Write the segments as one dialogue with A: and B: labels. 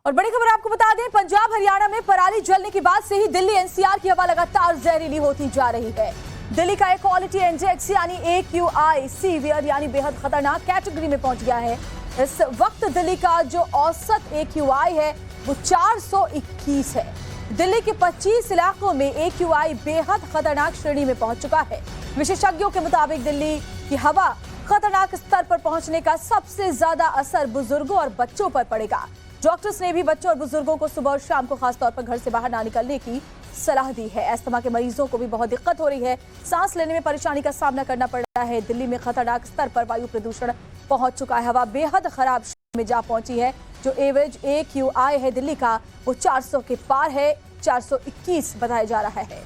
A: और बड़ी खबर आपको बता दें, पंजाब हरियाणा में पराली जलने के बाद से ही दिल्ली एनसीआर की हवा लगातार जहरीली होती जा रही है। दिल्ली का एयर क्वालिटी इंडेक्स यानी AQI सीवियर यानी बेहद खतरनाक कैटेगरी में पहुंच गया है। इस वक्त दिल्ली का जो औसत AQI है वो 421 है। दिल्ली के 25 इलाकों में AQI बेहद खतरनाक श्रेणी में पहुंच चुका है। विशेषज्ञों के मुताबिक दिल्ली की हवा खतरनाक स्तर पर पहुंचने का सबसे ज्यादा असर बुजुर्गों और बच्चों पर पड़ेगा। डॉक्टर्स ने भी बच्चों और बुजुर्गों को सुबह और शाम को खासतौर पर घर से बाहर ना निकलने की सलाह दी है। अस्थमा के मरीजों को भी बहुत दिक्कत हो रही है, सांस लेने में परेशानी का सामना करना पड़ रहा है। दिल्ली में खतरनाक स्तर पर वायु प्रदूषण पहुंच चुका है। हवा बेहद खराब में जा पहुंची है। जो एवरेज AQI है दिल्ली का वो 400 के पार है, 421 बताया जा रहा है।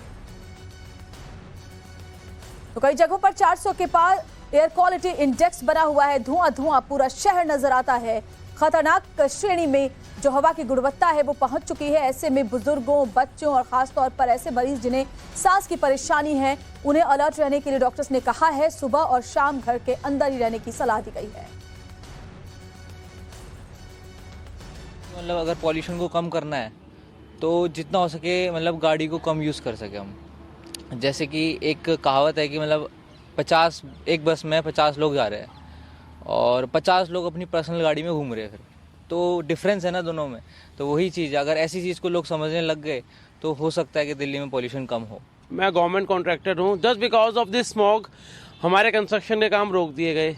A: तो कई जगहों पर 400 के पार एयर क्वालिटी इंडेक्स बना हुआ है। धुआं धुआं पूरा शहर नजर आता है। खतरनाक श्रेणी में जो हवा की गुणवत्ता है वो पहुंच चुकी है। ऐसे में बुजुर्गों, बच्चों और खासतौर पर ऐसे मरीज जिन्हें सांस की परेशानी है, उन्हें अलर्ट रहने के लिए डॉक्टर्स ने कहा है। सुबह और शाम घर के अंदर ही रहने की सलाह दी गई है।
B: मतलब अगर पॉल्यूशन को कम करना है तो जितना हो सके मतलब गाड़ी को कम यूज़ कर सके हम। जैसे कि एक कहावत है कि मतलब 50 एक बस में 50 लोग जा रहे हैं और 50 लोग अपनी पर्सनल गाड़ी में घूम रहे हैं, फिर तो डिफरेंस है ना दोनों में। तो वही चीज़ है, अगर ऐसी चीज़ को लोग समझने लग गए तो हो सकता है कि दिल्ली में पॉल्यूशन कम हो।
C: मैं गवर्नमेंट कॉन्ट्रैक्टर हूँ। Just because of this smog हमारे कंस्ट्रक्शन के काम रोक दिए गए।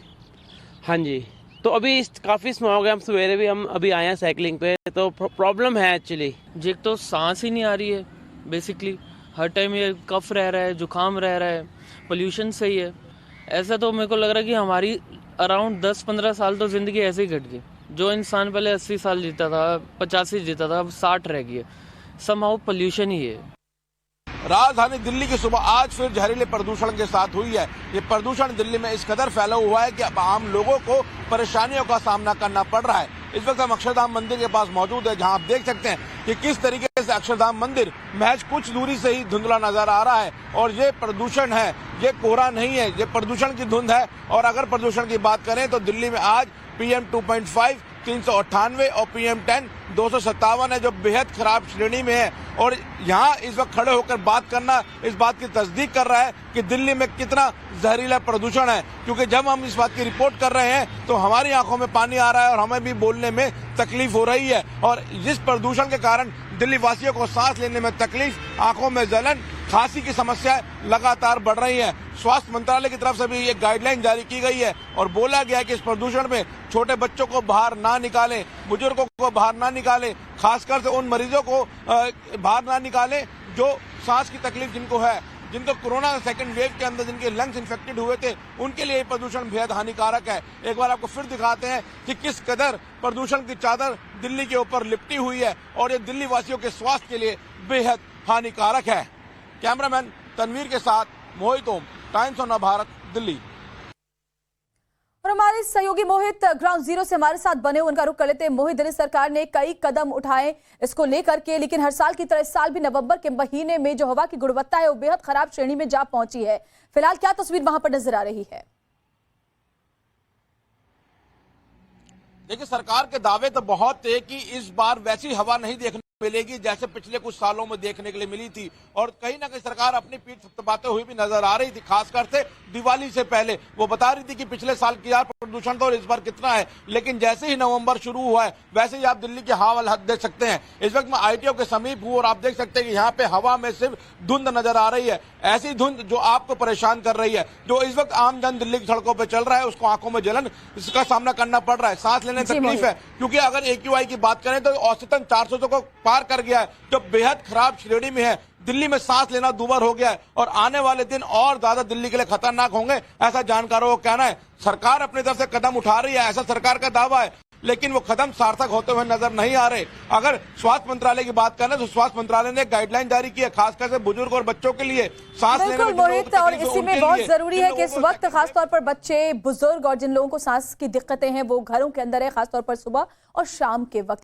C: हाँ जी, तो अभी काफ़ी स्मॉग है। हम सवेरे भी हम अभी आए हैं साइकिलिंग पे, तो प्रॉब्लम है एक्चुअली।
D: एक तो सांस ही नहीं आ रही है, बेसिकली हर टाइम ये कफ रह रहा है, जुकाम रह रहा है, पोल्यूशन सही है। ऐसा तो मेरे को लग रहा है कि हमारी अराउंड 10-15 साल तो ज़िंदगी ऐसे ही घट गई। जो इंसान पहले 80 साल जीता था, 85 जीता था, अब 60 रह गई है। समहाउ पोल्यूशन ही है।
E: राजधानी दिल्ली की सुबह आज फिर जहरीले प्रदूषण के साथ हुई है। ये प्रदूषण दिल्ली में इस कदर फैला हुआ है कि अब आम लोगों को परेशानियों का सामना करना पड़ रहा है। इस वक्त हम अक्षरधाम मंदिर के पास मौजूद है, जहां आप देख सकते हैं कि किस तरीके से अक्षरधाम मंदिर महज कुछ दूरी से ही धुंधला नजर आ रहा है। और ये प्रदूषण है, ये कोहरा नहीं है, ये प्रदूषण की धुंध है। और अगर प्रदूषण की बात करें तो दिल्ली में आज PM 2.5 398 और PM10 257 है, जो बेहद खराब श्रेणी में है। और यहाँ इस वक्त खड़े होकर बात करना इस बात की तस्दीक कर रहा है कि दिल्ली में कितना जहरीला प्रदूषण है। क्योंकि जब हम इस बात की रिपोर्ट कर रहे हैं तो हमारी आंखों में पानी आ रहा है और हमें भी बोलने में तकलीफ हो रही है। और जिस प्रदूषण के कारण दिल्ली वासियों को सांस लेने में तकलीफ, आंखों में जलन, खांसी की समस्याएं लगातार बढ़ रही है। स्वास्थ्य मंत्रालय की तरफ से भी एक गाइडलाइन जारी की गई है और बोला गया है कि इस प्रदूषण में छोटे बच्चों को बाहर ना निकालें, बुजुर्गों को बाहर ना निकालें, खासकर से उन मरीजों को बाहर ना निकालें जो सांस की तकलीफ जिनको है, जिनको कोरोना सेकंड वेव के अंदर जिनके लंग्स इन्फेक्टेड हुए थे, उनके लिए प्रदूषण बेहद हानिकारक है। एक बार आपको फिर दिखाते हैं कि किस कदर प्रदूषण की चादर दिल्ली के ऊपर लिपटी हुई है और ये दिल्ली वासियों के स्वास्थ्य के लिए बेहद हानिकारक है। कैमरामैन तनवीर के साथ मोहित ओम, टाइम्स ऑफ नवभारत, दिल्ली।
A: और हमारे सहयोगी मोहित ग्राउंड जीरो से हमारे साथ बने, उनका रुख कर लेते हैं। मोहित, दिल्ली सरकार ने कई कदम उठाए इसको लेकर के, लेकिन हर साल की तरह इस साल भी नवंबर के महीने में जो हवा की गुणवत्ता है वो बेहद खराब श्रेणी में जा पहुंची है। फिलहाल क्या तस्वीर वहां पर नजर आ रही है?
E: देखिए, सरकार के दावे तो बहुत थे कि इस बार वैसी हवा नहीं देखने मिलेगी जैसे पिछले कुछ सालों में देखने के लिए मिली थी। और कहीं ना कहीं सरकार अपनी पीठ थपथपाते हुए भी नजर आ रही थी। खासकर से दिवाली से पहले वो बता रही थी कि पिछले साल की यार प्रदूषण तो इस बार कितना है, लेकिन जैसे ही नवंबर शुरू हुआ है वैसे ही आप दिल्ली के हवा देख सकते हैं। इस वक्त मैं ITO के समीप हूँ और आप देख सकते हैं कि यहाँ पे हवा में सिर्फ धुंध नजर आ रही है। ऐसी धुंध जो आपको परेशान कर रही है। जो इस वक्त आम जन दिल्ली की सड़कों पर चल रहा है उसको आंखों में जलन इसका सामना करना पड़ रहा है, सांस लेने में तकलीफ है। क्योंकि अगर AQI की बात करें तो औसतन 400 को पार कर गया है, जो बेहद खराब श्रेणी में है। दिल्ली में सांस लेना दूभर हो गया है और आने वाले दिन और ज्यादा दिल्ली के लिए खतरनाक होंगे, ऐसा जानकारों का कहना है। सरकार अपनी तरफ से कदम उठा रही है, ऐसा सरकार का दावा है, लेकिन वो कदम सार्थक होते हुए नजर नहीं आ रहे। अगर स्वास्थ्य मंत्रालय की बात करें तो स्वास्थ्य मंत्रालय ने गाइडलाइन जारी की है, खासकर से बुजुर्ग और बच्चों के लिए सांस लेने में
A: मोहित, और इसी में बहुत जरूरी है कि इस वक्त खासतौर पर बच्चे, बुजुर्ग और जिन लोगों को सांस की दिक्कतें हैं वो घरों के अंदर है, खासतौर पर सुबह और शाम के वक्त।